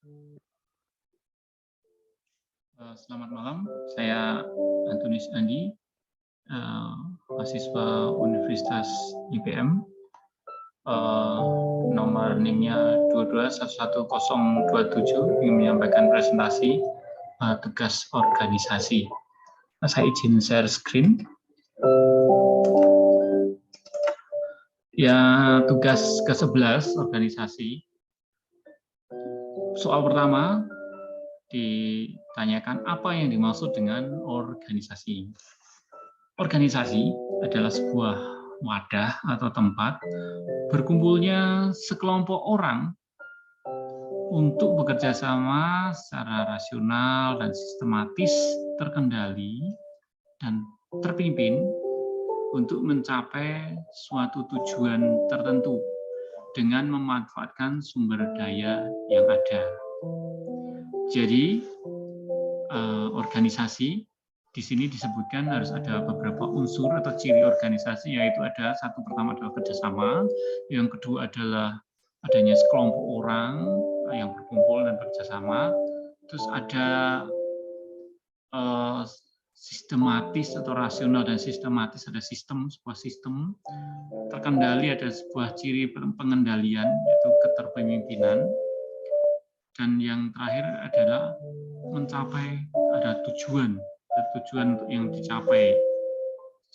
Selamat malam, saya Antonius Andi, mahasiswa Universitas IPM, nomor NIM-nya 22111027, yang menyampaikan presentasi tugas organisasi. Saya izin share screen. Ya, tugas ke-11 organisasi. Soal pertama ditanyakan apa yang dimaksud dengan organisasi. Organisasi adalah sebuah wadah atau tempat berkumpulnya sekelompok orang untuk bekerja sama secara rasional dan sistematis, terkendali dan terpimpin untuk mencapai suatu tujuan tertentu dengan memanfaatkan sumber daya yang ada. Jadi, organisasi di sini disebutkan harus ada beberapa unsur atau ciri organisasi, yaitu ada satu, pertama adalah kerjasama, yang kedua adalah adanya sekelompok orang yang berkumpul dan bekerjasama, terus ada sistematis atau rasional dan sistematis, ada sistem, sebuah sistem, terkendali, ada sebuah ciri pengendalian, yaitu keterpemimpinan, dan yang terakhir adalah mencapai, ada tujuan untuk yang dicapai.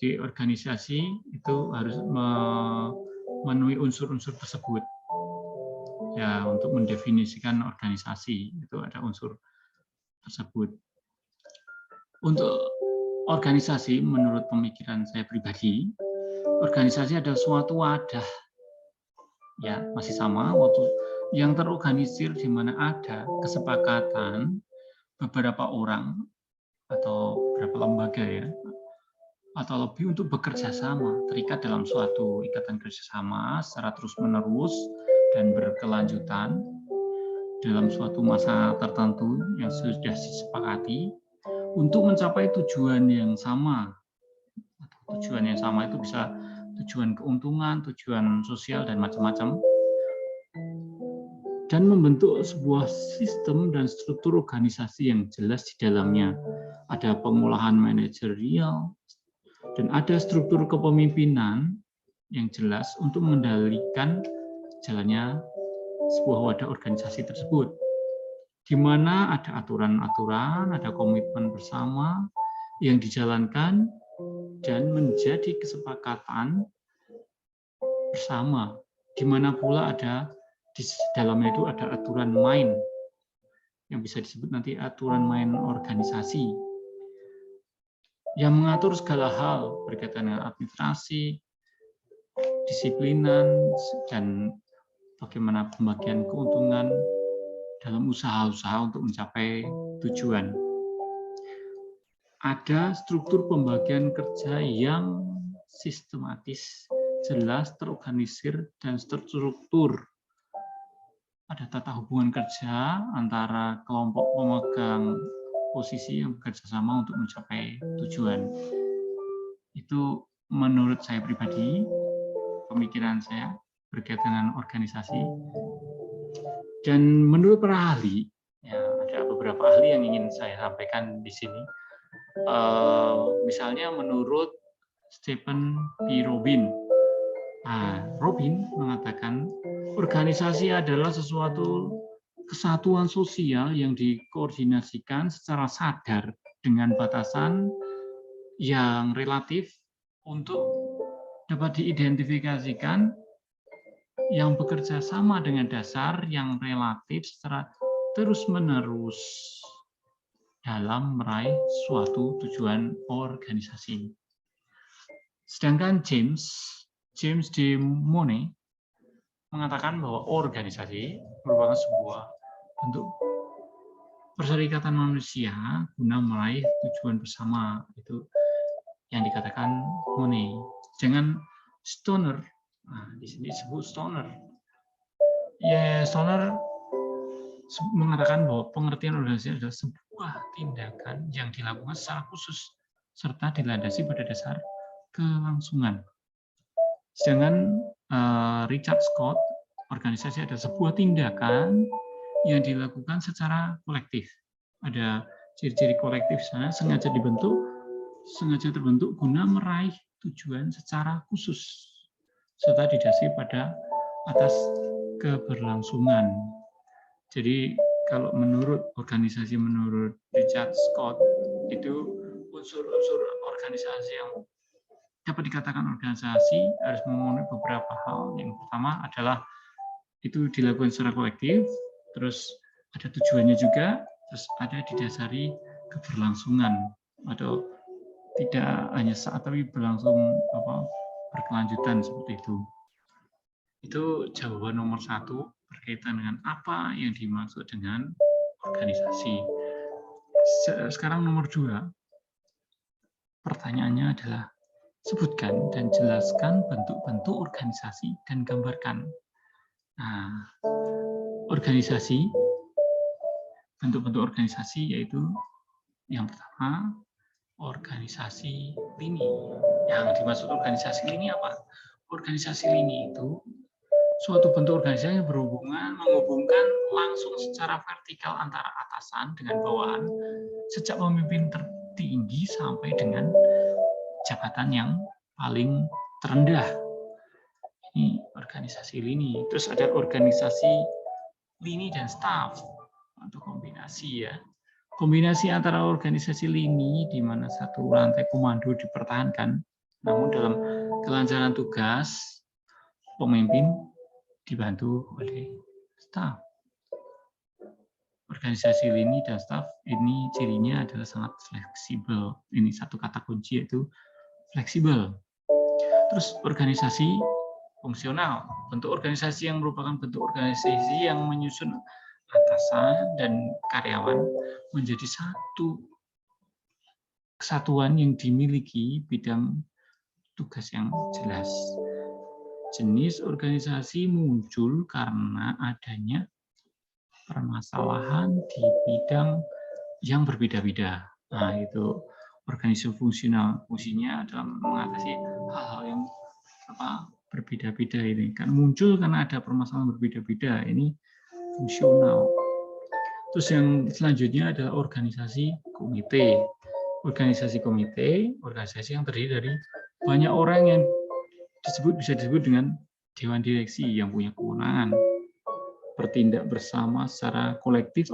Jadi organisasi itu harus memenuhi unsur-unsur tersebut. Ya, untuk mendefinisikan organisasi itu ada unsur tersebut. Untuk organisasi, menurut pemikiran saya pribadi, organisasi adalah suatu wadah, ya masih sama, waktu yang terorganisir di mana ada kesepakatan beberapa orang atau beberapa lembaga, ya, atau lebih, untuk bekerja sama, terikat dalam suatu ikatan kerjasama secara terus-menerus dan berkelanjutan dalam suatu masa tertentu yang sudah disepakati untuk mencapai tujuan yang sama. Tujuan yang sama itu bisa tujuan keuntungan, tujuan sosial, dan macam-macam. Dan membentuk sebuah sistem dan struktur organisasi yang jelas di dalamnya. Ada pengolahan manajerial, dan ada struktur kepemimpinan yang jelas untuk mengendalikan jalannya sebuah wadah organisasi tersebut, di mana ada aturan-aturan, ada komitmen bersama yang dijalankan, dan menjadi kesepakatan bersama, di mana pula ada di dalamnya itu ada aturan main, yang bisa disebut nanti aturan main organisasi, yang mengatur segala hal berkaitan dengan administrasi, disiplinan, dan bagaimana pembagian keuntungan dalam usaha-usaha untuk mencapai tujuan. Ada struktur pembagian kerja yang sistematis, jelas, terorganisir, dan terstruktur. Ada tata hubungan kerja antara kelompok pemegang posisi yang bekerja sama untuk mencapai tujuan. Itu menurut saya pribadi, pemikiran saya berkaitan dengan organisasi. Dan menurut para ahli, ya, ada beberapa ahli yang ingin saya sampaikan di sini. Misalnya menurut Stephen P. Robin. Robin mengatakan organisasi adalah sesuatu kesatuan sosial yang dikoordinasikan secara sadar dengan batasan yang relatif untuk dapat diidentifikasikan, yang bekerja sama dengan dasar yang relatif secara terus-menerus dalam meraih suatu tujuan organisasi. Sedangkan James D. Money mengatakan bahwa organisasi merupakan sebuah bentuk perserikatan manusia guna meraih tujuan bersama, itu yang dikatakan Money. Jangan Stoner, di sini disebut Stoner. Ya, Stoner mengatakan bahwa pengertian organisasi adalah sebuah tindakan yang dilakukan secara khusus serta dilandasi pada dasar kelangsungan. Sedangkan Richard Scott, organisasi adalah sebuah tindakan yang dilakukan secara kolektif. Ada ciri-ciri kolektif sana sengaja terbentuk guna meraih tujuan secara khusus serta didasari pada atas keberlangsungan. Jadi kalau menurut Richard Scott itu unsur-unsur organisasi yang dapat dikatakan organisasi harus memenuhi beberapa hal. Yang pertama adalah itu dilakukan secara kolektif, terus ada tujuannya juga, terus ada didasari keberlangsungan atau tidak hanya saat tapi berlangsung berkelanjutan seperti itu. Itu jawaban nomor 1 berkaitan dengan apa yang dimaksud dengan organisasi. Sekarang nomor 2, pertanyaannya adalah sebutkan dan jelaskan bentuk-bentuk organisasi dan gambarkan. Nah, organisasi, bentuk-bentuk organisasi yaitu yang pertama, organisasi lini. Yang dimaksud organisasi lini apa? Organisasi lini itu suatu bentuk organisasi yang menghubungkan langsung secara vertikal antara atasan dengan bawahan, sejak pemimpin tertinggi sampai dengan jabatan yang paling terendah. Ini organisasi lini. Terus ada organisasi lini dan staf atau kombinasi ya. Kombinasi antara organisasi lini di mana satu rantai komando dipertahankan, namun dalam kelancaran tugas pemimpin dibantu oleh staf. Organisasi lini dan staf ini cirinya adalah sangat fleksibel. Ini satu kata kunci yaitu fleksibel. Terus organisasi fungsional. Bentuk organisasi yang merupakan bentuk organisasi yang menyusun atasan dan karyawan menjadi satu kesatuan yang dimiliki bidang tugas yang jelas. Jenis organisasi muncul karena adanya permasalahan di bidang yang berbeda-beda. Nah, itu organisasi fungsional. Fungsinya adalah mengatasi hal-hal yang berbeda-beda ini. Kan muncul karena ada permasalahan berbeda-beda. Ini fungsional. Terus yang selanjutnya adalah organisasi komite. Organisasi komite, organisasi yang terdiri dari banyak orang yang bisa disebut dengan dewan direksi yang punya kewenangan bertindak bersama secara kolektif,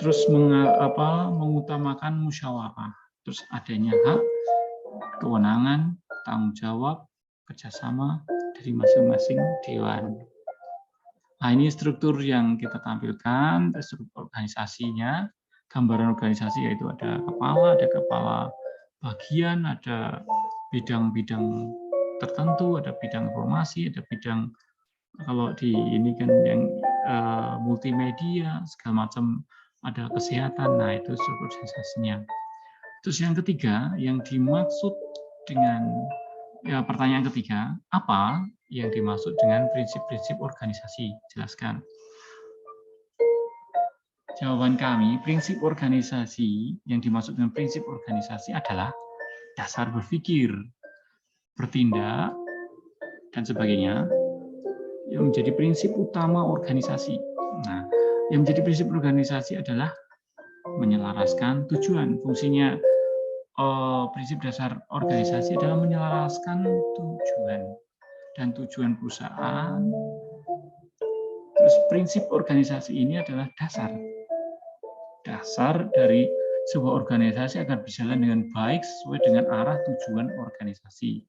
terus mengutamakan musyawarah, terus adanya hak, kewenangan, tanggung jawab, kerjasama dari masing-masing dewan. Nah, ini struktur yang kita tampilkan, struktur organisasinya, gambaran organisasi yaitu ada kepala bagian, ada bidang-bidang tertentu, ada bidang informasi, ada bidang kalau di ini kan yang multimedia segala macam, ada kesehatan. Nah, itu struktur organisasinya. Terus yang ketiga yang dimaksud dengan pertanyaan ketiga, apa yang dimaksud dengan prinsip-prinsip organisasi? Jelaskan. Jawaban kami, prinsip organisasi yang dimaksud dengan prinsip organisasi adalah dasar berpikir, bertindak, dan sebagainya yang menjadi prinsip utama organisasi. Nah, yang menjadi prinsip organisasi adalah menyelaraskan tujuan. Fungsinya prinsip dasar organisasi adalah menyelaraskan tujuan dan tujuan perusahaan. Terus prinsip organisasi ini adalah dasar dari sebuah organisasi agar berjalan dengan baik sesuai dengan arah tujuan organisasi.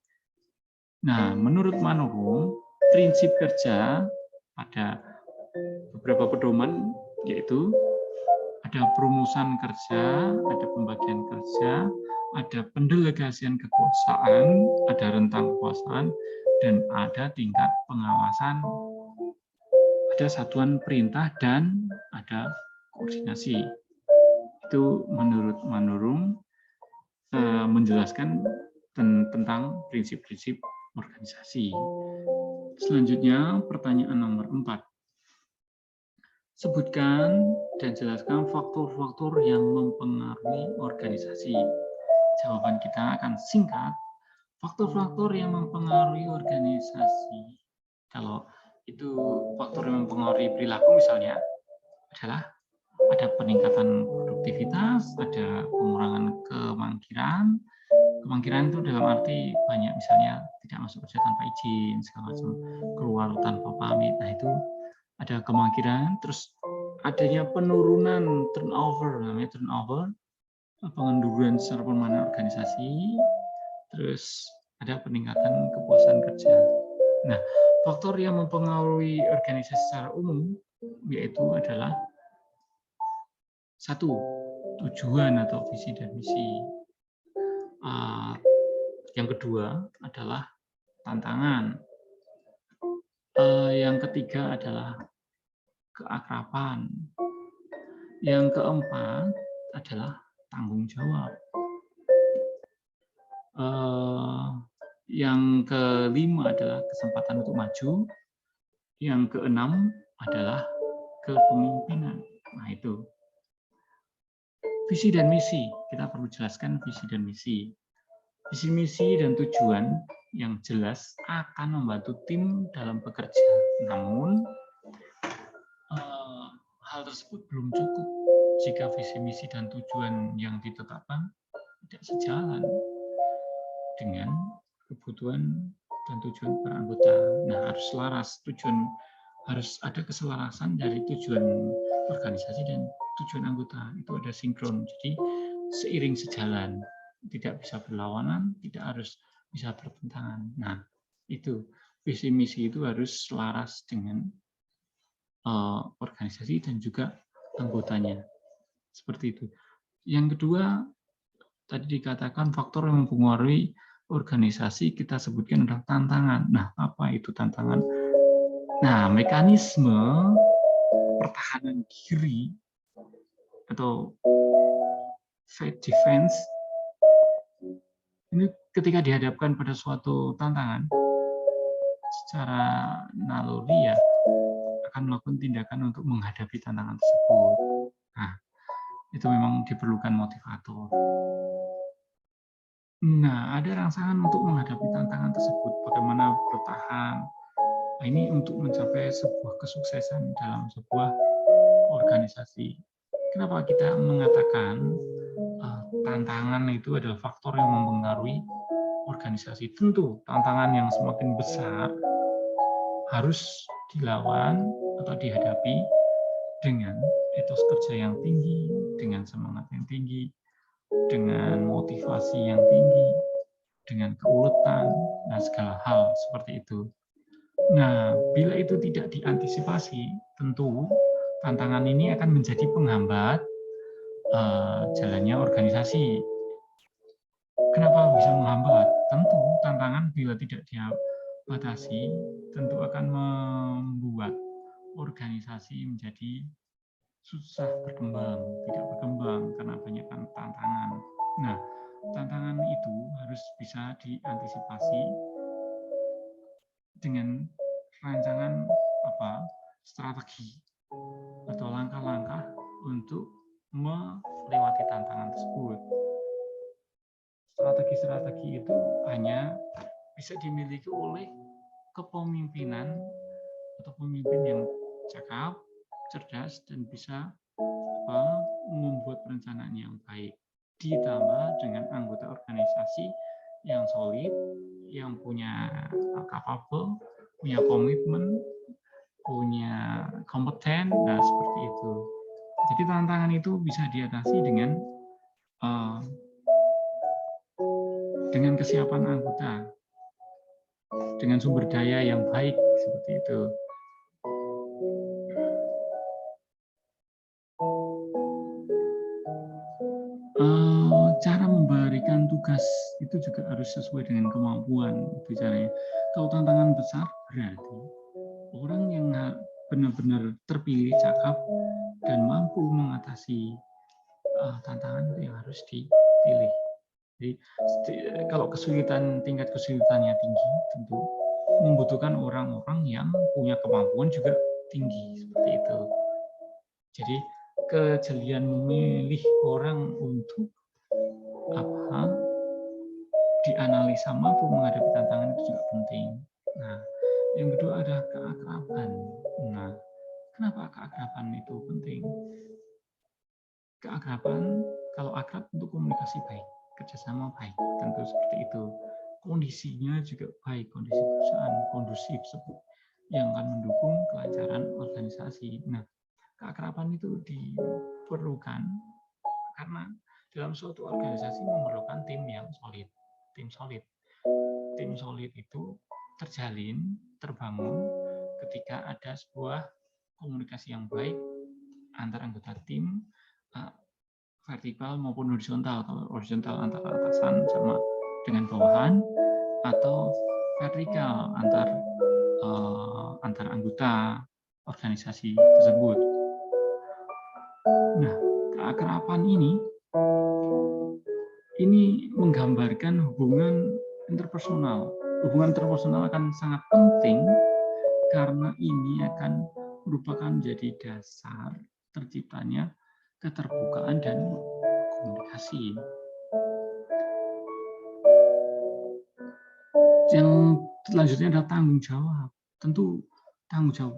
Nah, menurut Manurung, prinsip kerja ada beberapa pedoman, yaitu ada perumusan kerja, ada pembagian kerja, ada pendelegasian kekuasaan, ada rentang kekuasaan, dan ada tingkat pengawasan, ada satuan perintah, dan ada koordinasi. Itu menurut Manurung menjelaskan tentang prinsip-prinsip organisasi. Selanjutnya, pertanyaan nomor 4. Sebutkan dan jelaskan faktor-faktor yang mempengaruhi organisasi. Jawaban kita akan singkat. Faktor-faktor yang mempengaruhi organisasi. Kalau itu faktor yang mempengaruhi perilaku misalnya, adalah ada peningkatan produktivitas, ada pengurangan kemangkiran. Kemangkiran itu dalam arti banyak, misalnya tidak masuk kerja tanpa izin, segala macam, keluar tanpa pamit. Nah, itu ada kemangkiran. Terus adanya penurunan turnover, namanya turnover, pengenduran secara permanen organisasi. Terus ada peningkatan kepuasan kerja. Nah, faktor yang mempengaruhi organisasi secara umum yaitu adalah satu, tujuan atau visi dan misi. Yang kedua adalah tantangan. Yang ketiga adalah keakraban. Yang keempat adalah tanggung jawab. Yang kelima adalah kesempatan untuk maju. Yang keenam adalah kepemimpinan. Nah, itu. Visi dan misi. Kita perlu jelaskan visi dan misi. Visi, misi, dan tujuan yang jelas akan membantu tim dalam bekerja. Namun, hal tersebut belum cukup jika visi, misi, dan tujuan yang ditetapkan tidak sejalan dengan kebutuhan dan tujuan para anggota. Nah, harus selaras tujuan, harus ada keselarasan dari tujuan organisasi dan tujuan anggota. Itu ada sinkron. Jadi seiring sejalan, tidak bisa berlawanan, tidak harus bisa bertentangan. Nah, itu visi misi itu harus selaras dengan organisasi dan juga anggotanya. Seperti itu. Yang kedua, tadi dikatakan faktor yang mempengaruhi organisasi kita sebutkan adalah tantangan. Nah, apa itu tantangan? Nah, mekanisme pertahanan diri atau fight defense ini ketika dihadapkan pada suatu tantangan secara naluri ya akan melakukan tindakan untuk menghadapi tantangan tersebut. Nah, itu memang diperlukan motivator. Nah, ada rangsangan untuk menghadapi tantangan tersebut, bagaimana bertahan. Nah, ini untuk mencapai sebuah kesuksesan dalam sebuah organisasi. Kenapa kita mengatakan tantangan itu adalah faktor yang mempengaruhi organisasi? Tentu tantangan yang semakin besar harus dilawan atau dihadapi dengan etos kerja yang tinggi, dengan semangat yang tinggi, dengan motivasi yang tinggi, dengan keuletan, dan segala hal seperti itu. Nah, bila itu tidak diantisipasi, tentu tantangan ini akan menjadi penghambat jalannya organisasi. Kenapa bisa menghambat? Tentu tantangan bila tidak dibatasi, tentu akan membuat organisasi menjadi susah berkembang, tidak berkembang karena banyak tantangan. Nah, tantangan itu harus bisa diantisipasi dengan rancangan strategi atau langkah-langkah untuk melewati tantangan tersebut. Strategi-strategi itu hanya bisa dimiliki oleh kepemimpinan atau pemimpin yang cakap, cerdas, dan bisa membuat perencanaan yang baik. Ditambah dengan anggota organisasi yang solid, yang punya capable, punya komitmen, punya kompeten, dan seperti itu. Jadi tantangan itu bisa diatasi dengan kesiapan anggota, dengan sumber daya yang baik, seperti itu. Cara memberikan tugas itu juga harus sesuai dengan kemampuan itu caranya. Kalau tantangan besar berarti orang yang benar-benar terpilih, cakap, dan mampu mengatasi tantangan itu yang harus dipilih. Jadi kalau tingkat kesulitannya tinggi, tentu membutuhkan orang-orang yang punya kemampuan juga tinggi, seperti itu. Jadi kejelian memilih orang untuk dianalisa mampu menghadapi tantangan itu juga penting. Nah, yang kedua adalah keakraban. Nah, Kenapa keakraban itu penting? Keakraban, kalau akrab untuk komunikasi baik, kerjasama baik, tentu seperti itu. Kondisinya juga baik, kondisi perusahaan kondusif yang akan mendukung kelancaran organisasi. Nah, keakraban itu diperlukan karena dalam suatu organisasi memerlukan tim yang solid. Tim solid. Tim solid itu terjalin, terbangun ketika ada sebuah komunikasi yang baik antar anggota tim, vertikal maupun horizontal. Kalau horizontal antara atasan sama dengan bawahan, atau vertikal antar anggota organisasi tersebut. Nah, keakraban ini menggambarkan hubungan interpersonal. Hubungan interpersonal akan sangat penting karena ini akan merupakan menjadi dasar terciptanya keterbukaan dan komunikasi. Yang selanjutnya adalah tanggung jawab. Tentu tanggung jawab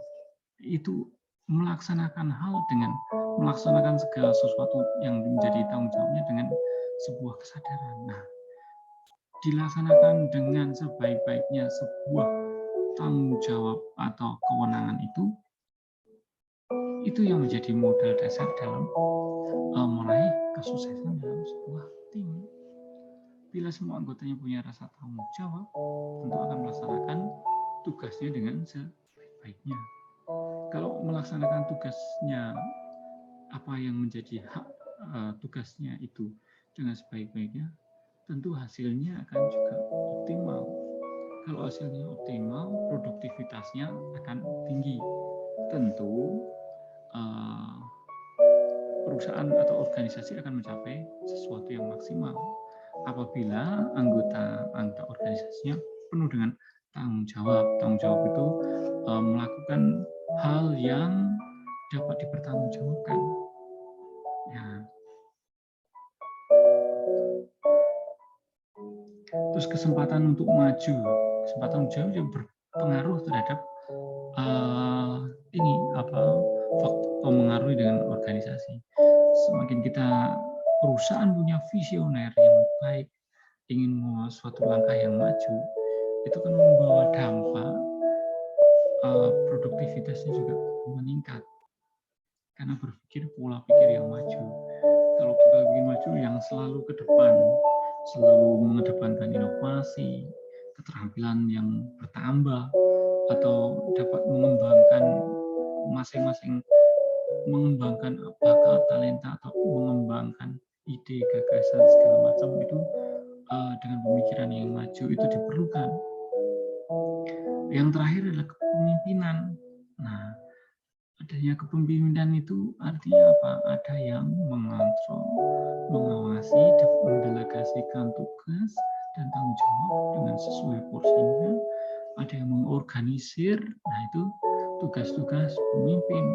itu melaksanakan hal dengan melaksanakan segala sesuatu yang menjadi tanggung jawabnya dengan sebuah kesadaran. Nah, dilaksanakan dengan sebaik-baiknya sebuah tanggung jawab atau kewenangan itu yang menjadi modal dasar dalam meraih kesuksesan dalam sebuah tim. Bila semua anggotanya punya rasa tanggung jawab, tentu akan melaksanakan tugasnya dengan sebaik-baiknya. Kalau melaksanakan tugasnya, apa yang menjadi hak tugasnya itu dengan sebaik-baiknya, tentu hasilnya akan juga optimal. Kalau hasilnya optimal, produktivitasnya akan tinggi. Tentu perusahaan atau organisasi akan mencapai sesuatu yang maksimal apabila anggota organisasinya penuh dengan tanggung jawab. Tanggung jawab itu melakukan hal yang dapat dipertanggungjawabkan. Ya. Terus kesempatan untuk maju, kesempatan jauh yang berpengaruh terhadap faktor memengaruhi dengan organisasi. Semakin kita perusahaan punya visioner yang baik, ingin membawa suatu langkah yang maju, itu kan membawa dampak produktivitasnya juga meningkat karena berpikir pola pikir yang maju. Kalau pola pikir maju yang selalu ke depan, selalu mengedepankan inovasi, keterampilan yang bertambah, atau dapat mengembangkan masing-masing, mengembangkan bakat, talenta, atau mengembangkan ide, gagasan, segala macam itu dengan pemikiran yang maju itu diperlukan. Yang terakhir adalah kepemimpinan. Nah, adanya kepemimpinan itu artinya apa? Ada yang mengontrol, mengawasi, mendelegasikan tugas dan tanggung jawab dengan sesuai porsinya. Ada yang mengorganisir, nah itu tugas-tugas pemimpin.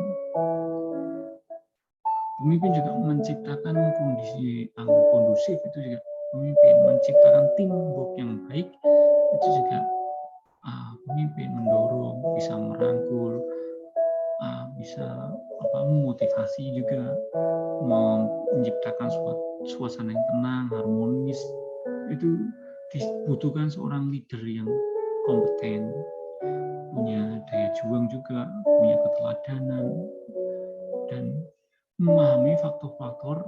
Pemimpin juga menciptakan kondisi yang kondusif, itu juga pemimpin. Menciptakan teamwork yang baik, itu juga pemimpin. Mendorong, bisa merangkul, bisa memotivasi juga, menciptakan suasana yang tenang, harmonis. Itu dibutuhkan seorang leader yang kompeten, punya daya juang juga, punya keteladanan, dan memahami faktor-faktor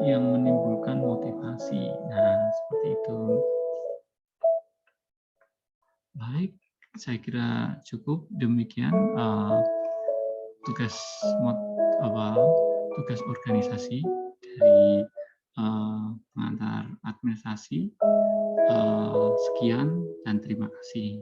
yang menimbulkan motivasi. Nah, seperti itu. Baik, saya kira cukup demikian tugas organisasi dari pengantar administrasi. Sekian dan terima kasih.